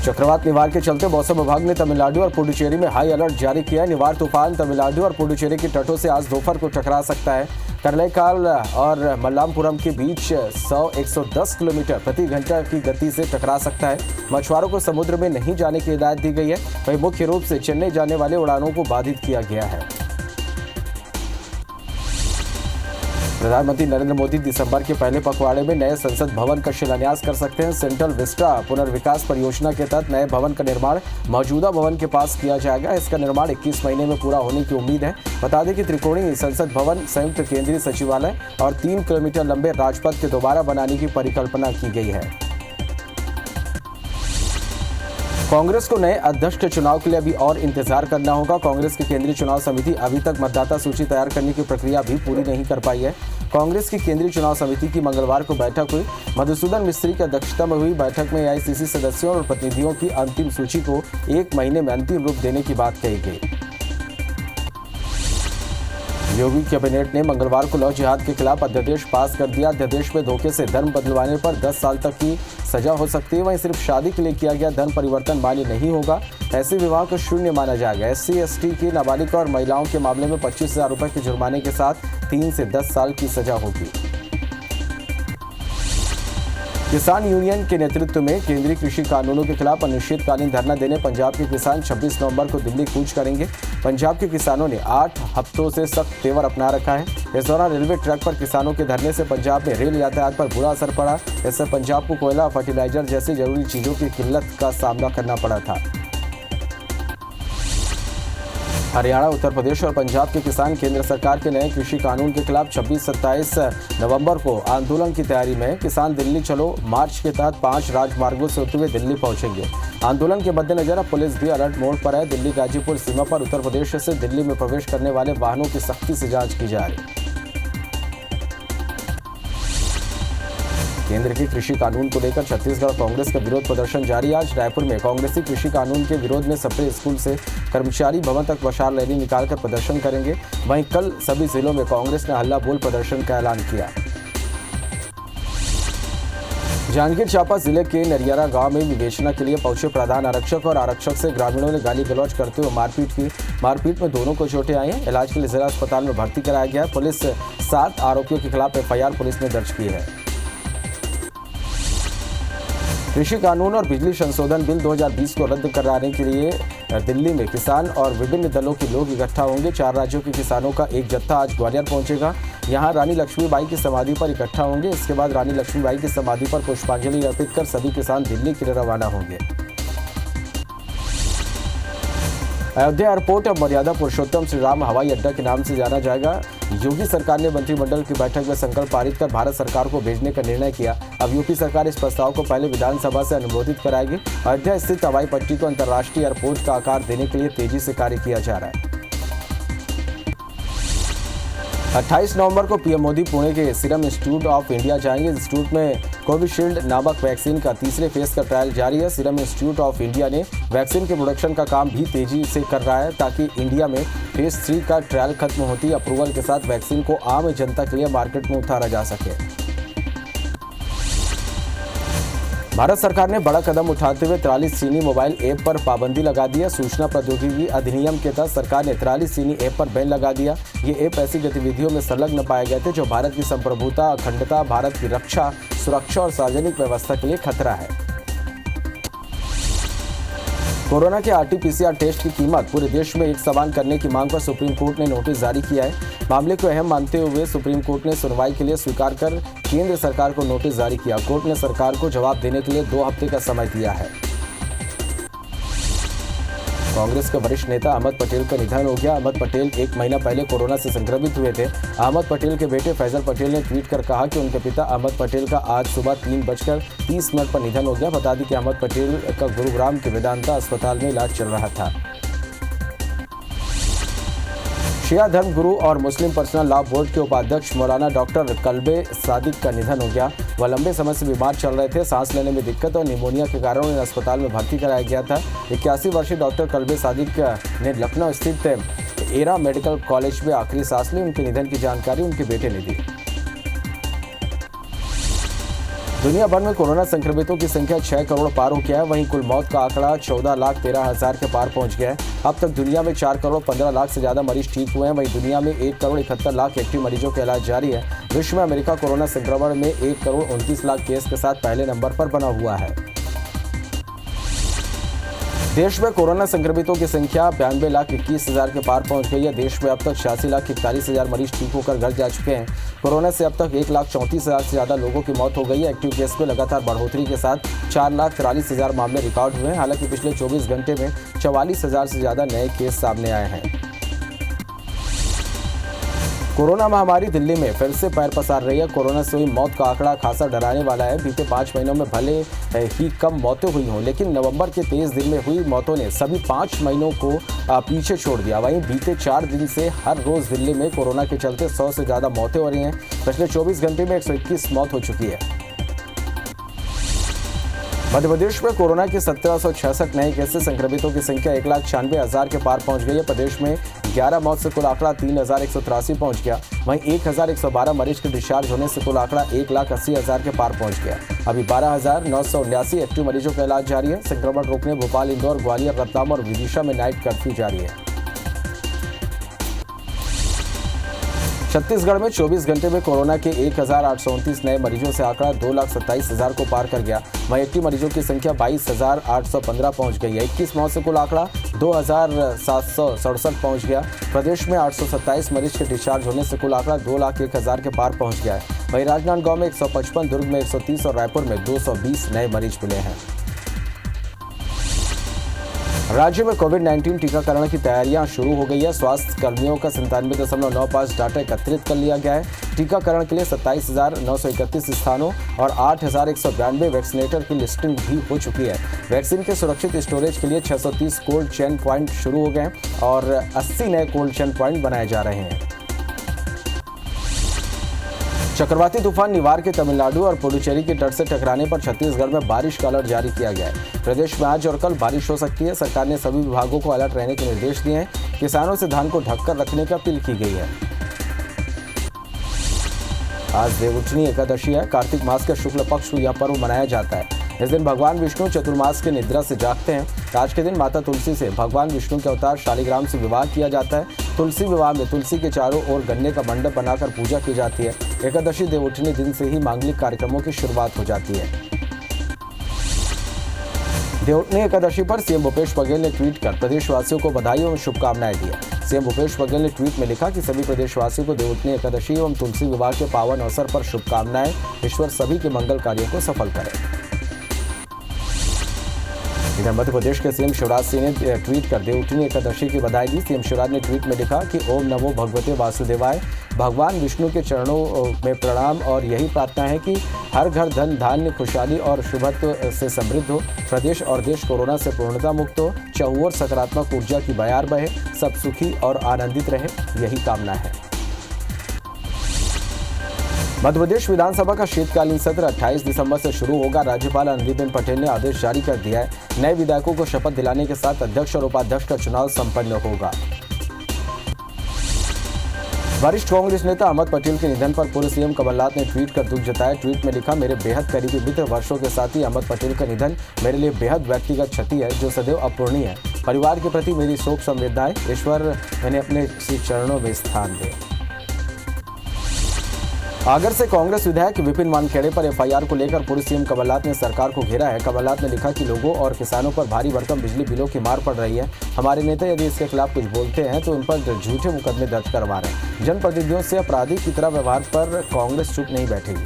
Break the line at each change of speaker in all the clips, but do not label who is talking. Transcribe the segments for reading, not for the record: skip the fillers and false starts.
चक्रवात निवार के चलते मौसम विभाग ने तमिलनाडु और पुडुचेरी में हाई अलर्ट जारी किया है। निवार तूफान तमिलनाडु और पुडुचेरी के तटों से आज दोपहर को टकरा सकता है। करलैकाल और मल्लापुरम के बीच 100-110 किलोमीटर प्रति घंटा की गति से टकरा सकता है। मछुआरों को समुद्र में नहीं जाने की हिदायत दी गई है। वहीं मुख्य रूप से चेन्नई जाने वाले उड़ानों को बाधित किया गया है। प्रधानमंत्री नरेंद्र मोदी दिसंबर के पहले पखवाड़े में नए संसद भवन का शिलान्यास कर सकते हैं। सेंट्रल विस्टा पुनर्विकास परियोजना के तहत नए भवन का निर्माण मौजूदा भवन के पास किया जाएगा। इसका निर्माण 21 महीने में पूरा होने की उम्मीद है। बता दें कि त्रिकोणीय संसद भवन, संयुक्त केंद्रीय सचिवालय और 3 किलोमीटर लंबे राजपथ के दोबारा बनाने की परिकल्पना की गई है। कांग्रेस को नए अध्यक्ष के चुनाव के लिए अभी और इंतजार करना होगा। कांग्रेस की केंद्रीय चुनाव समिति अभी तक मतदाता सूची तैयार करने की प्रक्रिया भी पूरी नहीं कर पाई है। कांग्रेस की केंद्रीय चुनाव समिति की मंगलवार को बैठक हुई। मधुसूदन मिस्त्री की अध्यक्षता में हुई बैठक में एआईसीसी सदस्यों और प्रतिनिधियों की अंतिम सूची को 1 महीने में अंतिम रूप देने की बात कही गई। योगी कैबिनेट ने मंगलवार को लव जिहाद के खिलाफ अध्यादेश पास कर दिया। अध्यादेश में धोखे से धर्म बदलवाने पर 10 साल तक की सजा हो सकती है। वहीं सिर्फ शादी के लिए किया गया धर्म परिवर्तन मान्य नहीं होगा। ऐसे विवाह को शून्य माना जाएगा। SC/ST की नाबालिग और महिलाओं के मामले में 25,000 रुपए के जुर्माने के साथ 3 से 10 साल की सजा होगी। किसान यूनियन के नेतृत्व में केंद्रीय कृषि कानूनों के खिलाफ अनिश्चितकालीन धरना देने पंजाब के किसान 26 नवंबर को दिल्ली कूच करेंगे। पंजाब के किसानों ने 8 हफ्तों से सख्त तेवर अपना रखा है। इस दौरान रेलवे ट्रैक पर किसानों के धरने से पंजाब में रेल यातायात पर बुरा असर पड़ा। इससे पंजाब को कोयला, फर्टिलाइजर जैसी जरूरी चीजों की किल्लत का सामना करना पड़ा था। हरियाणा, उत्तर प्रदेश और पंजाब के किसान केंद्र सरकार के नए कृषि कानून के खिलाफ 26-27 नवंबर को आंदोलन की तैयारी में। किसान दिल्ली चलो मार्च के तहत 5 राजमार्गों से होते हुए दिल्ली पहुंचेंगे। आंदोलन के मद्देनजर अब पुलिस भी अलर्ट मोड पर है। दिल्ली गाजीपुर सीमा पर उत्तर प्रदेश से दिल्ली में प्रवेश करने वाले वाहनों की सख्ती से जांच की जा रही। केंद्र के कृषि कानून को लेकर छत्तीसगढ़ कांग्रेस का विरोध प्रदर्शन जारी। आज रायपुर में कांग्रेसी कृषि कानून के विरोध में सप्रे स्कूल से कर्मचारी भवन तक मशाल रैली निकालकर प्रदर्शन करेंगे। वहीं कल सभी जिलों में कांग्रेस ने हल्ला बोल प्रदर्शन का ऐलान किया। जांजगीर चांपा जिले के नरियारा गांव में विवेचना के लिए पहुंचे प्रधान आरक्षक और आरक्षक से ग्रामीणों ने गाली गलौज करते हुए मारपीट की। मारपीट में दोनों को चोटें आई हैं। इलाज के लिए जिला अस्पताल में भर्ती कराया गया है। पुलिस 7 आरोपियों के खिलाफ FIR पुलिस ने दर्ज की है। कृषि कानून और बिजली संशोधन बिल 2020 को रद्द कराने के लिए दिल्ली में किसान और विभिन्न दलों के लोग इकट्ठा होंगे। 4 राज्यों के किसानों का एक जत्था आज ग्वालियर पहुंचेगा। यहां रानी लक्ष्मीबाई की समाधि पर इकट्ठा होंगे। इसके बाद रानी लक्ष्मीबाई की समाधि पर पुष्पांजलि अर्पित कर सभी किसान दिल्ली के लिए रवाना होंगे। अयोध्या एयरपोर्ट अब मर्यादा पुरुषोत्तम श्री राम हवाई अड्डा के नाम से जाना जाएगा। योगी सरकार ने मंत्रिमंडल की बैठक में संकल्प पारित कर भारत सरकार को भेजने का निर्णय किया। अब यूपी सरकार इस प्रस्ताव को पहले विधानसभा से अनुमोदित कराएगी। अयोध्या स्थित हवाई पट्टी को अंतर्राष्ट्रीय एयरपोर्ट का आकार देने के लिए तेजी से कार्य किया जा रहा है। 28 नवंबर को पीएम मोदी पुणे के सीरम इंस्टीट्यूट ऑफ इंडिया जाएंगे। इंस्टीट्यूट में कोविशील्ड नामक वैक्सीन का तीसरे फेज का ट्रायल जारी है। सीरम इंस्टीट्यूट ऑफ इंडिया ने वैक्सीन के प्रोडक्शन का काम भी तेजी से कर रहा है ताकि इंडिया में फेज 3 का ट्रायल खत्म होती अप्रूवल के साथ वैक्सीन को आम जनता के लिए मार्केट में उतारा जा सके। भारत सरकार ने बड़ा कदम उठाते हुए 43 चीनी मोबाइल ऐप पर पाबंदी लगा दी है। सूचना प्रौद्योगिकी अधिनियम के तहत सरकार ने 43 चीनी ऐप पर बैन लगा दिया। ये ऐप ऐसी गतिविधियों में संलग्न पाए गए थे जो भारत की संप्रभुता, अखंडता, भारत की रक्षा, सुरक्षा और सार्वजनिक व्यवस्था के लिए खतरा है। कोरोना के RT-PCR टेस्ट की कीमत पूरे देश में एक समान करने की मांग पर सुप्रीम कोर्ट ने नोटिस जारी किया है। मामले को अहम मानते हुए सुप्रीम कोर्ट ने सुनवाई के लिए स्वीकार कर केंद्र सरकार को नोटिस जारी किया। कोर्ट ने सरकार को जवाब देने के लिए 2 हफ्ते का समय दिया है। कांग्रेस के वरिष्ठ नेता अहमद पटेल का निधन हो गया। अहमद पटेल 1 महीना पहले कोरोना से संक्रमित हुए थे। अहमद पटेल के बेटे फैजल पटेल ने ट्वीट कर कहा कि उनके पिता अहमद पटेल का आज सुबह 3:30 पर निधन हो गया। बता दें कि अहमद पटेल का गुरुग्राम के वेदांता अस्पताल में इलाज चल रहा था। शिया धर्म गुरु और मुस्लिम पर्सनल लॉ बोर्ड के उपाध्यक्ष मौलाना डॉक्टर कल्बे सादिक का निधन हो गया। वह लंबे समय से बीमार चल रहे थे। सांस लेने में दिक्कत और निमोनिया के कारण उन्हें अस्पताल में भर्ती कराया गया था। 81 वर्षीय डॉक्टर कल्बे सादिक ने लखनऊ स्थित एरा मेडिकल कॉलेज में आखिरी सांस ली। उनके निधन की जानकारी उनके बेटे ने दी। दुनिया भर में कोरोना संक्रमितों की संख्या 6 करोड़ पार हो गया है। वहीं कुल मौत का आंकड़ा 14,13,000 के पार पहुंच गया है। अब तक दुनिया में 4 करोड़ 15 लाख से ज्यादा मरीज ठीक हुए हैं। वहीं दुनिया में 1 करोड़ 71 लाख एक्टिव मरीजों का इलाज जारी है। विश्व में अमेरिका कोरोना संक्रमण में 1 करोड़ 29 लाख केस के साथ पहले नंबर पर बना हुआ है। देश में कोरोना संक्रमितों की संख्या 92,21,000 के पार पहुंच गई है। देश में अब तक 86,41,000 मरीज ठीक होकर घर जा चुके हैं। कोरोना से अब तक 1,34,000 से ज्यादा लोगों की मौत हो गई है। एक्टिव केस में लगातार बढ़ोतरी के साथ 4,43,000 मामले रिकॉर्ड हुए हैं। हालांकि पिछले 24 घंटे में 44,000 से ज्यादा नए केस सामने आए हैं। कोरोना महामारी दिल्ली में फिर से पैर पसार रही है। कोरोना से हुई मौत का आंकड़ा खासा डराने वाला है। बीते 5 महीनों में भले ही कम मौतें हुई हों, लेकिन नवंबर के 23 दिन में हुई मौतों ने सभी 5 महीनों को पीछे छोड़ दिया। वहीं बीते 4 दिन से हर रोज दिल्ली में कोरोना के चलते 100 से ज्यादा मौतें हो रही हैं। पिछले 24 घंटे में 121 मौत हो चुकी है। मध्य प्रदेश में कोरोना के 1766 नए केस से संक्रमितों की संख्या 1,96,000 के पार पहुंच गई है। प्रदेश में 11 मौत से कुल आंकड़ा 3,183 पहुंच गया। वहीं 1,112 मरीज के डिस्चार्ज होने से कुल आंकड़ा 1,80,000 के पार पहुंच गया। अभी 12,979 एक्टिव मरीजों का इलाज जारी है। संक्रमण रोकने भोपाल, इंदौर, ग्वालियर, रतलाम और विदिशा में नाइट कर्फ्यू जारी है। छत्तीसगढ़ में 24 घंटे में कोरोना के 1,829 नए मरीजों से आंकड़ा 2,27,000 को पार कर गया। वहीं एक्टिव मरीजों की संख्या 22,815 पहुंच गई है। 21 मौत से कुल आंकड़ा 2,767 पहुंच गया। प्रदेश में 827 मरीज के डिस्चार्ज होने से कुल आंकड़ा 2,01,000 के पार पहुंच गया है। वहीं राजनांदगांव में 155, दुर्ग में 130 और रायपुर में 220 नए मरीज मिले हैं। राज्य में कोविड-19 टीकाकरण की तैयारियां शुरू हो गई है। स्वास्थ्य कर्मियों का 97.95 डाटा एकत्रित कर लिया गया है। टीकाकरण के लिए 27,931 स्थानों और 8,192 वैक्सीनेटर की लिस्टिंग भी हो चुकी है। वैक्सीन के सुरक्षित स्टोरेज के लिए 630 कोल्ड चेन पॉइंट शुरू हो गए और 80 नए कोल्ड चेन पॉइंट बनाए जा रहे हैं। चक्रवाती तूफान निवार के तमिलनाडु और पुडुचेरी के तट से टकराने पर छत्तीसगढ़ में बारिश का अलर्ट जारी किया गया है। प्रदेश में आज और कल बारिश हो सकती है। सरकार ने सभी विभागों को अलर्ट रहने के निर्देश दिए हैं। किसानों से धान को ढककर रखने की अपील की गई है। आज देवउठनी एकादशी है। कार्तिक मास के शुक्ल पक्ष को यह पर्व मनाया जाता है। इस दिन भगवान विष्णु चतुर्मास के निद्रा से जागते हैं। आज के दिन माता तुलसी से भगवान विष्णु के अवतार शालिग्राम से विवाह किया जाता है। तुलसी विवाह में तुलसी के चारों ओर गन्ने का मंडप बनाकर पूजा की जाती है। एकादशी देवउठनी दिन से ही मांगलिक कार्यक्रमों की शुरुआत हो जाती है। देवउठनी एकादशी पर सीएम भूपेश बघेल ने ट्वीट कर प्रदेशवासियों को बधाई एवं शुभकामनाएं दी है। सीएम भूपेश बघेल ने ट्वीट में लिखा कि सभी प्रदेशवासियों को देवउठनी एकादशी एवं तुलसी विवाह के पावन अवसर पर शुभकामनाएं। ईश्वर सभी के मंगल कार्यों को सफल करे। इधर मध्य प्रदेश के सीएम शिवराज सिंह ने ट्वीट कर देवउठनी एकादशी की बधाई दी। सीएम शिवराज ने ट्वीट में लिखा कि ओम नमो भगवते वासुदेवाय। भगवान विष्णु के चरणों में प्रणाम और यही प्रार्थना है कि हर घर धन धान्य खुशहाली और शुभत्व से समृद्ध हो। प्रदेश और देश कोरोना से पूर्णतः मुक्त हो। चहुओर सकारात्मक ऊर्जा की बयार बहे। सब सुखी और आनंदित रहे, यही कामना है। मध्य प्रदेश विधानसभा का शीतकालीन सत्र 28 दिसंबर से शुरू होगा। राज्यपाल आनंदीबेन पटेल ने आदेश जारी कर दिया है। नए विधायकों को शपथ दिलाने के साथ अध्यक्ष और उपाध्यक्ष का चुनाव संपन्न होगा। वरिष्ठ कांग्रेस नेता अहमद पटेल के निधन पर पूर्व सीएम कमलनाथ ने ट्वीट कर दुख जताया। ट्वीट में लिखा, मेरे बेहद करीबी मित्र वर्षों के साथी अहमद पटेल का निधन मेरे लिए बेहद व्यक्तिगत क्षति है जो सदैव अपूरणीय है। परिवार के प्रति मेरी शोक संवेदनाएं। ईश्वर इन्हें अपने श्री चरणों में स्थान दे। आगर से कांग्रेस विधायक विपिन वानखेड़े पर एफआईआर को लेकर पूर्व सीएम कमलनाथ ने सरकार को घेरा है। कमलनाथ ने लिखा कि लोगों और किसानों पर भारी भरकम बिजली बिलों की मार पड़ रही है। हमारे नेता यदि इसके खिलाफ कुछ बोलते हैं तो उन पर झूठे मुकदमे दर्ज करवा रहे हैं। जनप्रतिनिधियों से अपराधी की तरह व्यवहार पर कांग्रेस चुप नहीं बैठेगी।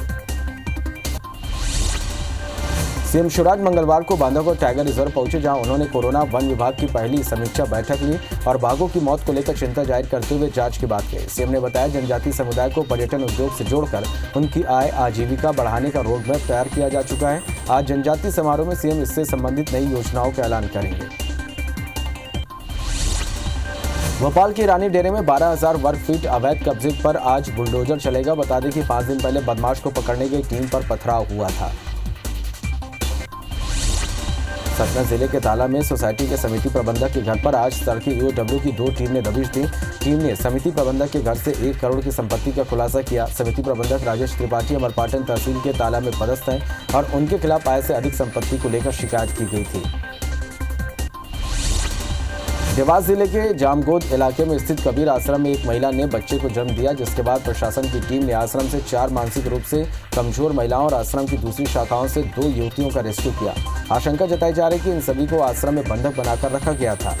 सीएम शिवराज मंगलवार को बांधवगढ़ टाइगर रिजर्व पहुंचे, जहां उन्होंने कोरोना वन विभाग की पहली समीक्षा बैठक ली और बाघों की मौत को लेकर चिंता जाहिर करते हुए जांच की बात कही। सीएम ने बताया, जनजातीय समुदाय को पर्यटन उद्योग से जोड़कर उनकी आय आजीविका बढ़ाने का रोड मैप तैयार किया जा चुका है। आज जनजातीय समारोह में सीएम इससे संबंधित नई योजनाओं का ऐलान करेंगे। भोपाल की रानी डेरे में 12,000 वर्ग फीट अवैध कब्जे पर आज बुलडोजर चलेगा। बता दें कि 5 दिन पहले बदमाश को पकड़ने गई टीम पर पथराव हुआ था। सतना जिले के ताला में सोसाइटी के समिति प्रबंधक के घर पर आज तड़के ईओडब्ल्यू की 2 टीम ने दबिश दी। टीम ने समिति प्रबंधक के घर से 1 करोड़ की संपत्ति का खुलासा किया। समिति प्रबंधक राजेश त्रिपाठी अमरपाटन तहसील के ताला में पदस्थ हैं और उनके खिलाफ आय से अधिक संपत्ति को लेकर शिकायत की गई थी। देवास जिले के जामगोद इलाके में स्थित कबीर आश्रम में एक महिला ने बच्चे को जन्म दिया, जिसके बाद प्रशासन की टीम ने आश्रम से 4 मानसिक रूप से कमजोर महिलाओं और आश्रम की दूसरी शाखाओं से 2 युवतियों का रेस्क्यू किया। आशंका जताई जा रही है कि इन सभी को आश्रम में बंधक बनाकर रखा गया था।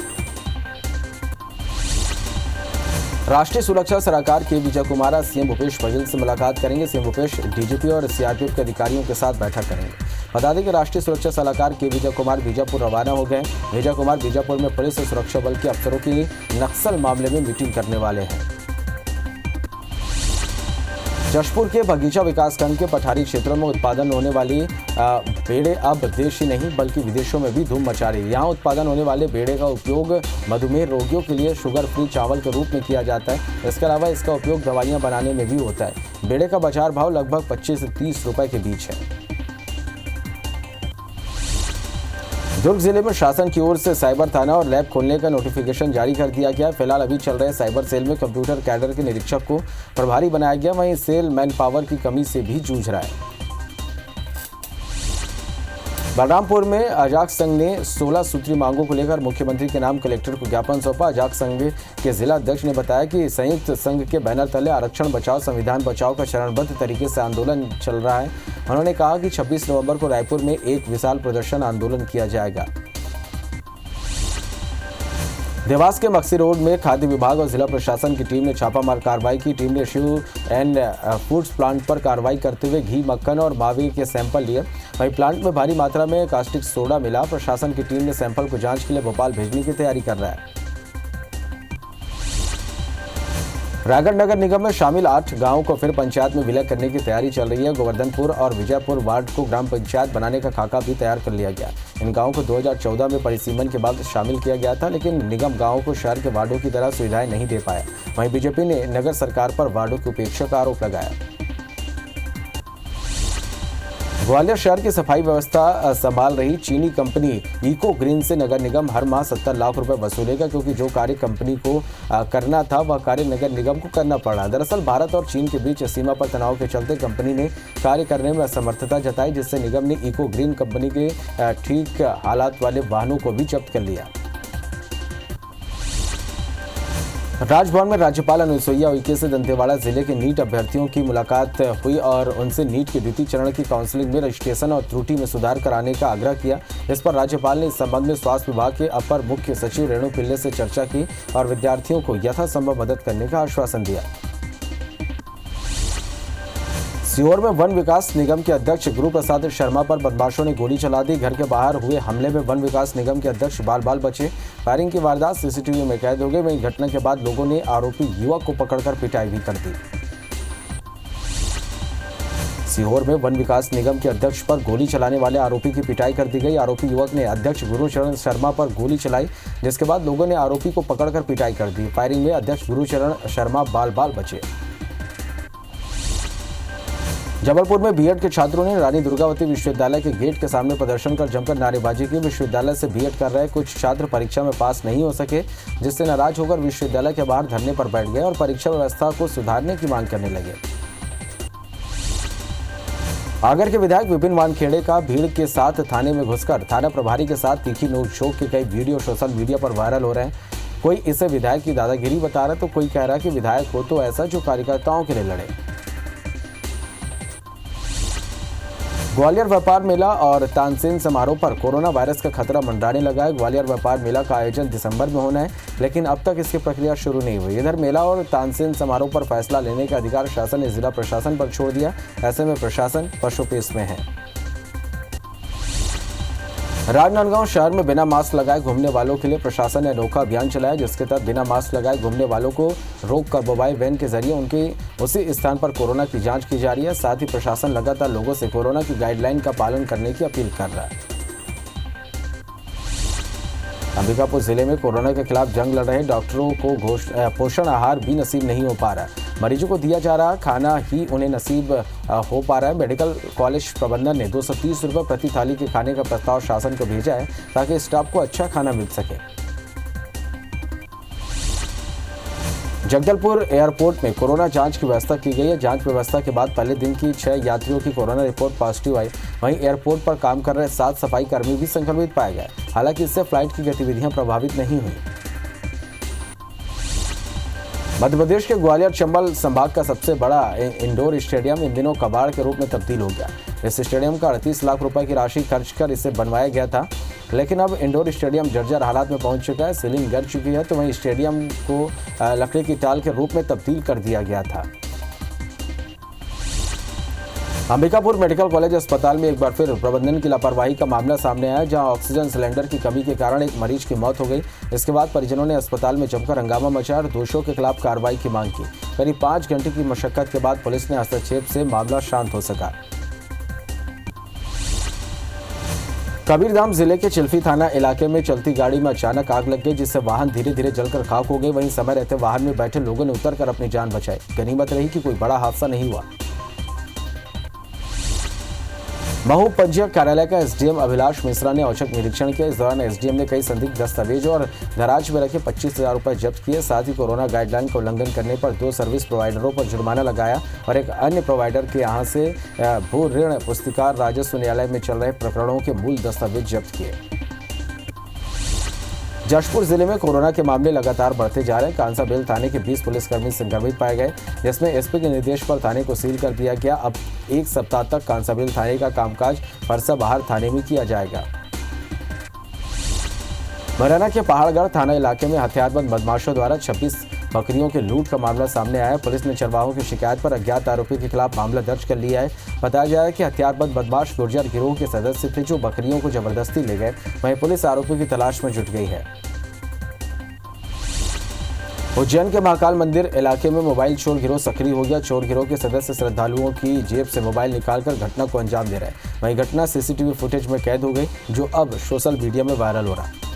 राष्ट्रीय सुरक्षा सलाहकार के विजय कुमार सीएम भूपेश बघेल से मुलाकात करेंगे। सीएम भूपेश डीजीपी और सीआरपीएफ के अधिकारियों के साथ बैठक करेंगे। बता दें कि राष्ट्रीय सुरक्षा सलाहकार के विजय कुमार बीजापुर रवाना हो गए। विजय कुमार बीजापुर में पुलिस और सुरक्षा बल के अफसरों की नक्सल मामले में मीटिंग करने वाले हैं। जशपुर के बगीचा विकासखंड के पठारी क्षेत्रों में उत्पादन होने वाली बेड़े अब देश ही नहीं बल्कि विदेशों में भी धूम मचा रही है। यहाँ उत्पादन होने वाले बेड़े का उपयोग मधुमेह रोगियों के लिए शुगर फ्री चावल के रूप में किया जाता है। इसके अलावा इसका उपयोग दवाइयाँ बनाने में भी होता है। बेड़े का बाजार भाव लगभग 25 से 30 रुपए के बीच है। दुर्ग जिले में शासन की ओर से साइबर थाना और लैब खोलने का नोटिफिकेशन जारी कर दिया गया। फिलहाल अभी चल रहे साइबर सेल में कंप्यूटर कैडर के निरीक्षक को प्रभारी बनाया गया। वहीं सेल मैन पावर की कमी से भी जूझ रहा है। बलरामपुर में अजाक संघ ने 16 सूत्री मांगों को लेकर मुख्यमंत्री के नाम कलेक्टर को ज्ञापन सौंपा। अजाक संघ के जिला अध्यक्ष ने बताया कि संयुक्त संघ के बैनर तले आरक्षण बचाओ संविधान बचाओ का चरणबद्ध तरीके से आंदोलन चल रहा है। उन्होंने कहा कि 26 नवंबर को रायपुर में एक विशाल प्रदर्शन आंदोलन किया जाएगा। देवास के मक्सी रोड में खाद्य विभाग और जिला प्रशासन की टीम ने छापामार कार्रवाई की। टीम ने शिव एंड फूड्स प्लांट पर कार्रवाई करते हुए घी, मक्खन और मावे के सैंपल लिए। वहीं प्लांट में भारी मात्रा में कास्टिक सोडा मिला। प्रशासन की टीम ने सैंपल को जांच के लिए भोपाल भेजने की तैयारी कर रहा है। रायगढ़ नगर निगम में शामिल 8 गांवों को फिर पंचायत में विलय करने की तैयारी चल रही है। गोवर्धनपुर और विजयपुर वार्ड को ग्राम पंचायत बनाने का खाका भी तैयार कर लिया गया। इन गांवों को 2014 में परिसीमन के बाद शामिल किया गया था, लेकिन निगम गांवों को शहर के वार्डों की तरह सुविधाएं नहीं दे पाया। वहीं बीजेपी ने नगर सरकार पर वार्डों की उपेक्षा का आरोप लगाया। ग्वालियर शहर की सफाई व्यवस्था संभाल रही चीनी कंपनी इको ग्रीन से नगर निगम हर माह 70 लाख रुपए वसूलेगा, क्योंकि जो कार्य कंपनी को करना था वह कार्य नगर निगम को करना पड़ा। दरअसल भारत और चीन के बीच सीमा पर तनाव के चलते कंपनी ने कार्य करने में असमर्थता जताई, जिससे निगम ने इको ग्रीन कंपनी के ठीक हालात वाले वाहनों को भी जब्त कर लिया। राजभवन में राज्यपाल अनुसुईया उइके से दंतेवाड़ा जिले के नीट अभ्यर्थियों की मुलाकात हुई और उनसे नीट के द्वितीय चरण की काउंसलिंग में रजिस्ट्रेशन और त्रुटि में सुधार कराने का आग्रह किया। इस पर राज्यपाल ने इस संबंध में स्वास्थ्य विभाग के अपर मुख्य सचिव रेणु पिल्ले से चर्चा की और विद्यार्थियों को यथासंभव मदद करने का आश्वासन दिया। सीहोर में वन विकास निगम के अध्यक्ष गुरु प्रसाद शर्मा पर बदमाशों ने गोली चला दी। घर के बाहर हुए हमले में वन विकास निगम के अध्यक्ष बाल बाल बचे। फायरिंग की वारदात सीसीटीवी में कैद हो गई। वहीं घटना के बाद लोगों ने आरोपी युवक को पकड़कर पिटाई भी कर दी। सीहोर में वन विकास निगम के अध्यक्ष पर गोली चलाने वाले आरोपी की पिटाई कर दी गई। आरोपी युवक ने अध्यक्ष गुरुचरण शर्मा पर गोली चलाई, जिसके बाद लोगों ने आरोपी को पकड़कर पिटाई कर दी। फायरिंग में अध्यक्ष गुरुचरण शर्मा बाल बाल बचे। जबलपुर में बीएड के छात्रों ने रानी दुर्गावती विश्वविद्यालय के गेट के सामने प्रदर्शन कर जमकर नारेबाजी की। विश्वविद्यालय से बीएड कर रहे कुछ छात्र परीक्षा में पास नहीं हो सके, जिससे नाराज होकर विश्वविद्यालय के बाहर धरने पर बैठ गए और परीक्षा व्यवस्था को सुधारने की मांग करने लगे। आगर के विधायक विपिन वानखेड़े का भीड़ के साथ थाने में घुसकर थाना प्रभारी के साथ तीखी नोकझोंक के कई वीडियो सोशल मीडिया पर वायरल हो रहे हैं। कोई इसे विधायक की दादागिरी बता रहा है तो कोई कह रहा है कि विधायक हो तो ऐसा जो कार्यकर्ताओं के लिए लड़े। ग्वालियर व्यापार मेला और तानसेन समारोह पर कोरोना वायरस का खतरा मंडराने लगा है। ग्वालियर व्यापार मेला का आयोजन दिसंबर में होना है, लेकिन अब तक इसकी प्रक्रिया शुरू नहीं हुई। इधर मेला और तानसेन समारोह पर फैसला लेने का अधिकार शासन ने जिला प्रशासन पर छोड़ दिया। ऐसे में प्रशासन पशुपेश में है। राजनांदगांव शहर में बिना मास्क लगाए घूमने वालों के लिए प्रशासन ने अनोखा अभियान चलाया, जिसके तहत बिना मास्क लगाए घूमने वालों को रोककर मोबाइल वैन के जरिए उनके उसी स्थान पर कोरोना की जांच की जा रही है। साथ ही प्रशासन लगातार लोगों से कोरोना की गाइडलाइन का पालन करने की अपील कर रहा है। अंबिकापुर जिले में कोरोना के खिलाफ जंग लड़ रहे डॉक्टरों को पोषण आहार भी नसीब नहीं हो पा रहा है। मरीजों को दिया जा रहा खाना ही उन्हें नसीब हो पा रहा है। मेडिकल कॉलेज प्रबंधन ने 230 रुपये प्रति थाली के खाने का प्रस्ताव शासन को भेजा है ताकि स्टाफ को अच्छा खाना मिल सके। जगदलपुर एयरपोर्ट में कोरोना जांच की व्यवस्था की गई है। जांच व्यवस्था के बाद पहले दिन की 6 यात्रियों की कोरोना रिपोर्ट पॉजिटिव आई। वहीं एयरपोर्ट पर काम कर रहे 7 सफाई कर्मी भी संक्रमित पाए गए। हालांकि इससे फ्लाइट की गतिविधियां प्रभावित नहीं हुई। मध्य प्रदेश के ग्वालियर चंबल संभाग का सबसे बड़ा इंडोर स्टेडियम इन दिनों कबाड़ के रूप में तब्दील हो गया। इस स्टेडियम का 38 लाख रुपए की राशि खर्च कर इसे बनवाया गया था, लेकिन अब इंडोर स्टेडियम जर्जर हालात में पहुंच चुका है। सीलिंग गिर चुकी है, तो वहीं स्टेडियम को लकड़ी की टाल के रूप में तब्दील कर दिया गया था। अंबिकापुर मेडिकल कॉलेज अस्पताल में एक बार फिर प्रबंधन की लापरवाही का मामला सामने आया, जहां ऑक्सीजन सिलेंडर की कमी के कारण एक मरीज की मौत हो गई। इसके बाद परिजनों ने अस्पताल में जमकर हंगामा मचाया और दोषियों के खिलाफ कार्रवाई की मांग की। करीब 5 घंटे की मशक्कत के बाद पुलिस ने हस्तक्षेप से मामला शांत हो सका। कबीरधाम जिले के चिल्फी थाना इलाके में चलती गाड़ी में अचानक आग लग गई, जिससे वाहन धीरे धीरे जलकर खाक हो गए। वहीं समय रहते वाहन में बैठे लोगों ने उतरकर अपनी जान बचाई। गनीमत रही कि कोई बड़ा हादसा नहीं हुआ। महू पंजीयक कार्यालय का एसडीएम अभिलाष मिश्रा ने औचक निरीक्षण किया। इस दौरान एसडीएम ने कई संदिग्ध दस्तावेज और दराज में रखे 25,000 रुपए जब्त किए। साथ ही कोरोना गाइडलाइन का उल्लंघन करने पर 2 सर्विस प्रोवाइडरों पर जुर्माना लगाया और एक अन्य प्रोवाइडर के यहां से भू ऋण पुस्तिकार राजस्व न्यायालय में चल रहे प्रकरणों के मूल दस्तावेज जब्त किए। जशपुर जिले में कोरोना के मामले लगातार बढ़ते जा रहे हैं। कांसाबेल थाने के 20 पुलिसकर्मी संक्रमित पाए गए, जिसमें एसपी के निर्देश पर थाने को सील कर दिया गया। अब 1 सप्ताह तक कांसाबेल थाने का कामकाज फरसा बाहर थाने में किया जाएगा। मुरैना के पहाड़गढ़ थाना इलाके में हथियारबंद बदमाशों द्वारा 26 बकरियों के लूट का मामला सामने आया है। पुलिस ने चरवाहों की शिकायत पर अज्ञात आरोपी के खिलाफ मामला दर्ज कर लिया है। बताया जा रहा है कि हथियारबंद बदमाश गुर्जर गिरोह के सदस्य थे जो बकरियों को जबरदस्ती ले गए। वहीं पुलिस आरोपी की तलाश में जुट गई है। उज्जैन के महाकाल मंदिर इलाके में मोबाइल चोर गिरोह सक्रिय हो गया। चोर गिरोह के सदस्य श्रद्धालुओं की जेब से मोबाइल निकालकर घटना को अंजाम दे रहे हैं। वहीं घटना सीसीटीवी फुटेज में कैद हो गई, जो अब सोशल मीडिया में वायरल हो रहा है।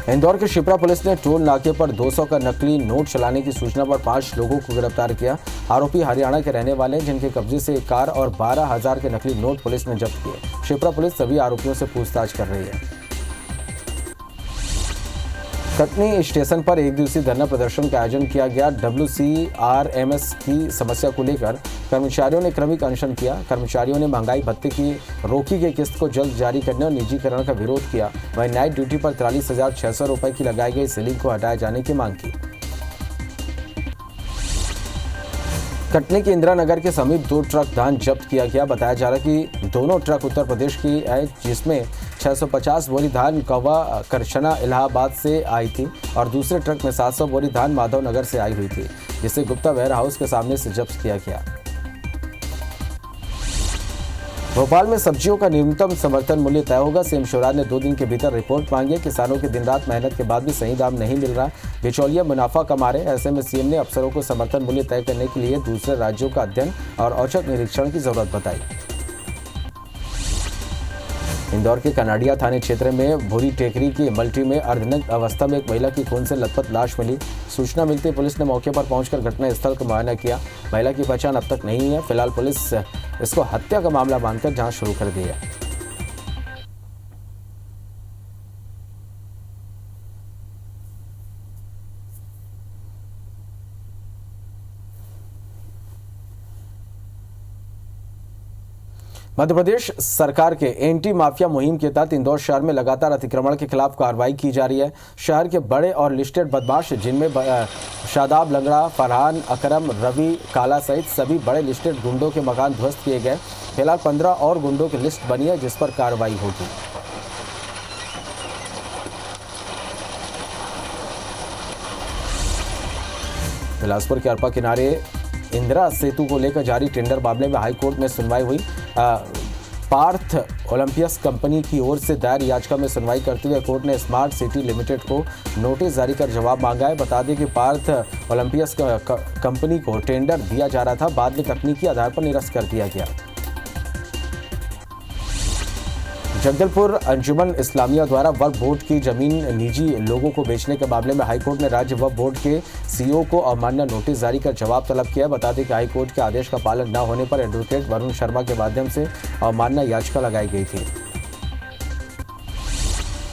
इंदौर के शिप्रा पुलिस ने टोल नाके पर 200 का नकली नोट चलाने की सूचना पर 5 लोगों को गिरफ्तार किया। आरोपी हरियाणा के रहने वाले हैं, जिनके कब्जे से एक कार और 12,000 के नकली नोट पुलिस ने जब्त किए। शिप्रा पुलिस सभी आरोपियों से पूछताछ कर रही है। कटनी स्टेशन पर एक दिवसीय धरना प्रदर्शन का आयोजन किया गया। WCRMS की समस्या को लेकर कर्मचारियों ने क्रमिक अनशन किया। कर्मचारियों ने महंगाई भत्ते की रोकी गई किस्त को जल्द जारी करने और निजीकरण का विरोध किया। वहीं नाइट ड्यूटी पर 43,600 रुपए की लगाई गई सीलिंग को हटाए जाने की मांग की। कटनी के इंदिरा नगर के समीप 2 ट्रक धान जब्त किया गया। बताया जा रहा है कि दोनों ट्रक उत्तर प्रदेश की है, जिसमें 650 बोरी धान कौवा करछना इलाहाबाद से आई थी और दूसरे ट्रक में 700 बोरी धान माधव नगर से आई हुई थी, जिसे गुप्ता वेयर हाउस के सामने से जब्त किया गया। भोपाल में सब्जियों का न्यूनतम समर्थन मूल्य तय होगा। सीएम शिवराज ने 2 दिन के भीतर रिपोर्ट मांगी है। किसानों के दिन रात मेहनत के बाद भी सही दाम नहीं मिल रहा। बिचौलिया मुनाफा कमा रहे। ऐसे में सीएम ने अफसरों को समर्थन मूल्य तय करने के लिए दूसरे राज्यों का अध्ययन और औचक निरीक्षण की जरूरत बताई। इंदौर के कनाडिया थाने क्षेत्र में भूरी टेकरी की मल्टी में अर्धनग्न अवस्था में एक महिला की खून से लथपथ लाश मिली। सूचना मिलते पुलिस ने मौके पर पहुंचकर घटनास्थल का मुआयना किया। महिला की पहचान अब तक नहीं है। फिलहाल पुलिस इसको हत्या का मामला मानकर जांच शुरू कर दी है। मध्य प्रदेश सरकार के एंटी माफिया मुहिम के तहत इंदौर शहर में लगातार अतिक्रमण के खिलाफ कार्रवाई की जा रही है। शहर के बड़े और लिस्टेड बदमाश, जिनमें शादाब लंगड़ा, फरहान, अकरम, रवि, काला सहित सभी बड़े लिस्टेड गुंडों के मकान ध्वस्त किए गए। फिलहाल 15 और गुंडों की लिस्ट बनी है, जिस पर कार्रवाई होगी। बिलासपुर के अरपा किनारे इंदिरा सेतु को लेकर जारी टेंडर मामले में हाईकोर्ट में सुनवाई हुई। पार्थ ओलंपियस कंपनी की ओर से दायर याचिका में सुनवाई करते हुए कोर्ट ने स्मार्ट सिटी लिमिटेड को नोटिस जारी कर जवाब मांगा है। बता दें कि पार्थ ओलंपियस कंपनी को टेंडर दिया जा रहा था, बाद में तकनीकी आधार पर निरस्त कर दिया गया। जगदलपुर अंजुमन इस्लामिया द्वारा वक्फ बोर्ड की जमीन निजी लोगों को बेचने के मामले में हाईकोर्ट ने राज्य वक्फ बोर्ड के सीईओ को अवमानना नोटिस जारी कर जवाब तलब किया। बता दें कि हाईकोर्ट के आदेश का पालन न होने पर एडवोकेट वरुण शर्मा के माध्यम से अवमानना याचिका लगाई गई थी।